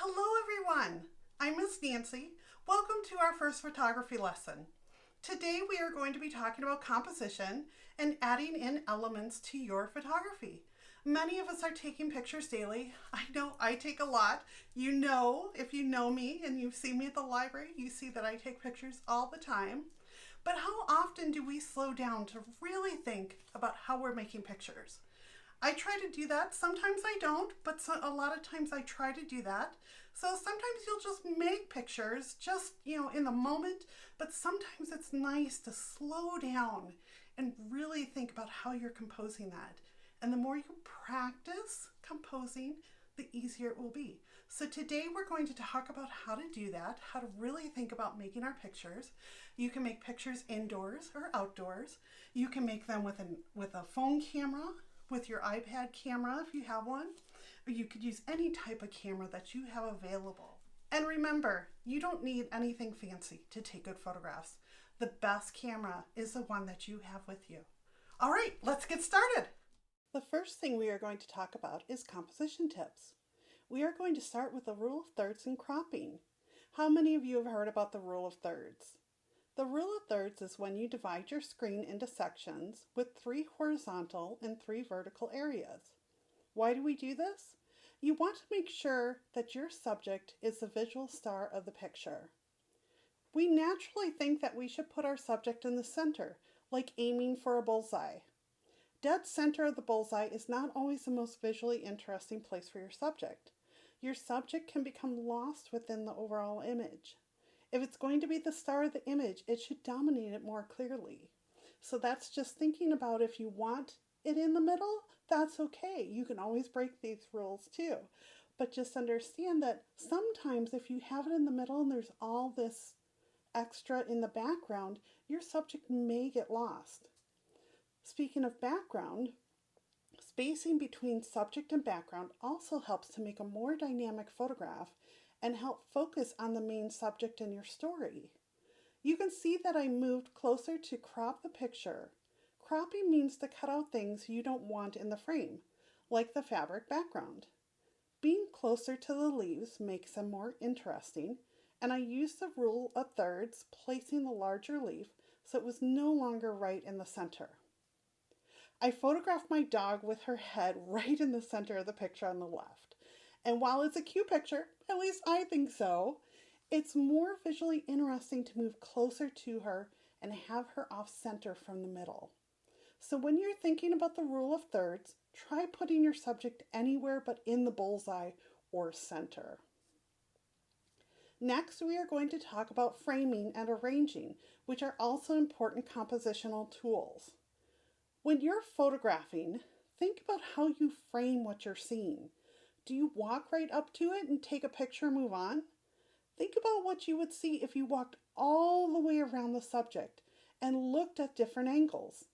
Hello everyone, I'm Miss Nancy. Welcome to our first photography lesson. Today we are going to be talking about composition and adding in elements to your photography. Many of us are taking pictures daily. I know I take a lot. You know, if you know me and you've seen me at the library, you see that I take pictures all the time. But how often do we slow down to really think about how we're making pictures? I try to do that. Sometimes I don't, but a lot of times I try to do that. So sometimes you'll just make pictures just, in the moment, but sometimes it's nice to slow down and really think about how you're composing that. And the more you practice composing, the easier it will be. So today we're going to talk about how to do that, how to really think about making our pictures. You can make pictures indoors or outdoors. You can make them with a phone camera, with your iPad camera if you have one, or you could use any type of camera that you have available. And remember, you don't need anything fancy to take good photographs. The best camera is the one that you have with you. All right, let's get started. The first thing we are going to talk about is composition tips. We are going to start with the rule of thirds and cropping. How many of you have heard about the rule of thirds? The rule of thirds is when you divide your screen into sections with 3 horizontal and 3 vertical areas. Why do we do this? You want to make sure that your subject is the visual star of the picture. We naturally think that we should put our subject in the center, like aiming for a bullseye. Dead center of the bullseye is not always the most visually interesting place for your subject. Your subject can become lost within the overall image. If it's going to be the star of the image, it should dominate it more clearly. So that's just thinking about if you want it in the middle, that's okay. You can always break these rules too. But just understand that sometimes if you have it in the middle and there's all this extra in the background, your subject may get lost. Speaking of background, spacing between subject and background also helps to make a more dynamic photograph and help focus on the main subject in your story. You can see that I moved closer to crop the picture. Cropping means to cut out things you don't want in the frame, like the fabric background. Being closer to the leaves makes them more interesting, and I used the rule of thirds, placing the larger leaf so it was no longer right in the center. I photographed my dog with her head right in the center of the picture on the left. And while it's a cute picture, at least I think so, it's more visually interesting to move closer to her and have her off center from the middle. So when you're thinking about the rule of thirds, try putting your subject anywhere but in the bullseye or center. Next, we are going to talk about framing and arranging, which are also important compositional tools. When you're photographing, think about how you frame what you're seeing. Do you walk right up to it and take a picture and move on? Think about what you would see if you walked all the way around the subject and looked at different angles.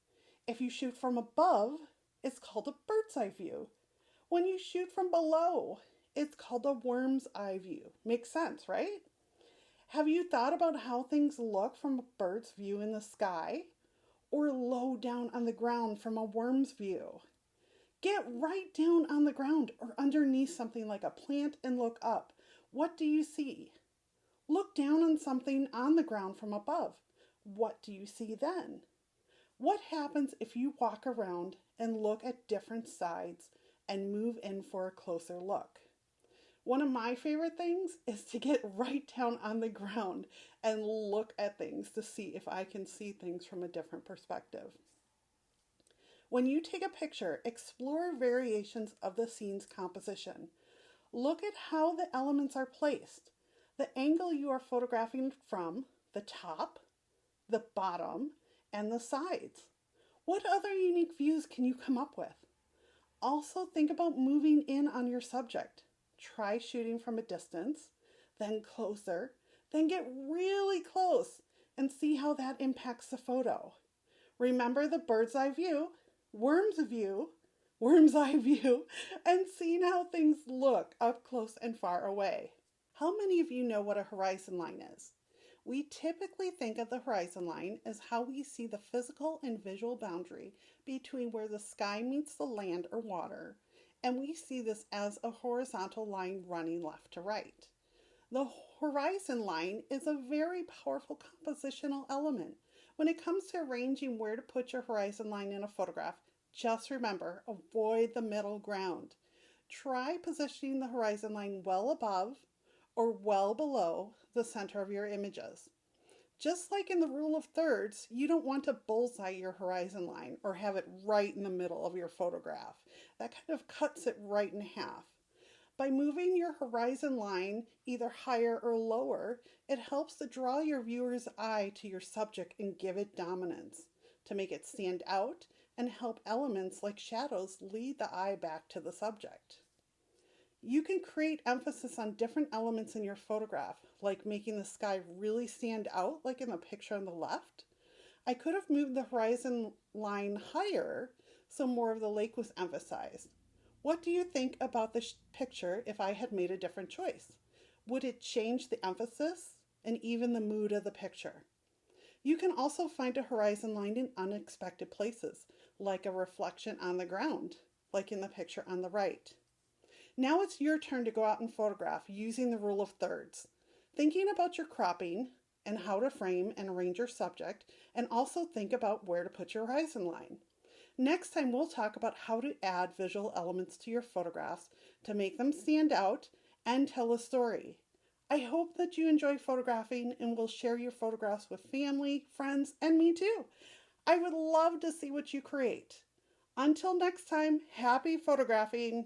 If you shoot from above, it's called a bird's eye view. When you shoot from below, it's called a worm's eye view. Makes sense, right? Have you thought about how things look from a bird's view in the sky or low down on the ground from a worm's view? Get right down on the ground or underneath something like a plant and look up. What do you see? Look down on something on the ground from above. What do you see then? What happens if you walk around and look at different sides and move in for a closer look? One of my favorite things is to get right down on the ground and look at things to see if I can see things from a different perspective. When you take a picture, explore variations of the scene's composition. Look at how the elements are placed, the angle you are photographing from, the top, the bottom, and the sides. What other unique views can you come up with? Also think about moving in on your subject. Try shooting from a distance, then closer, then get really close and see how that impacts the photo. Remember the bird's eye view, worm's eye view, and seeing how things look up close and far away. How many of you know what a horizon line is? We typically think of the horizon line as how we see the physical and visual boundary between where the sky meets the land or water and we see this as a horizontal line running left to right. The horizon line is a very powerful compositional element. When it comes to arranging where to put your horizon line in a photograph, just remember, avoid the middle ground. Try positioning the horizon line well above or well below the center of your images. Just like in the rule of thirds, you don't want to bullseye your horizon line or have it right in the middle of your photograph. That kind of cuts it right in half. By moving your horizon line either higher or lower, it helps to draw your viewer's eye to your subject and give it dominance, to make it stand out and help elements like shadows lead the eye back to the subject. You can create emphasis on different elements in your photograph, like making the sky really stand out, like in the picture on the left. I could have moved the horizon line higher so more of the lake was emphasized. What do you think about this picture if I had made a different choice? Would it change the emphasis and even the mood of the picture? You can also find a horizon line in unexpected places, like a reflection on the ground, like in the picture on the right. Now it's your turn to go out and photograph using the rule of thirds, thinking about your cropping and how to frame and arrange your subject, and also think about where to put your horizon line. Next time we'll talk about how to add visual elements to your photographs to make them stand out and tell a story. I hope that you enjoy photographing and will share your photographs with family, friends, and me too. I would love to see what you create. Until next time, happy photographing!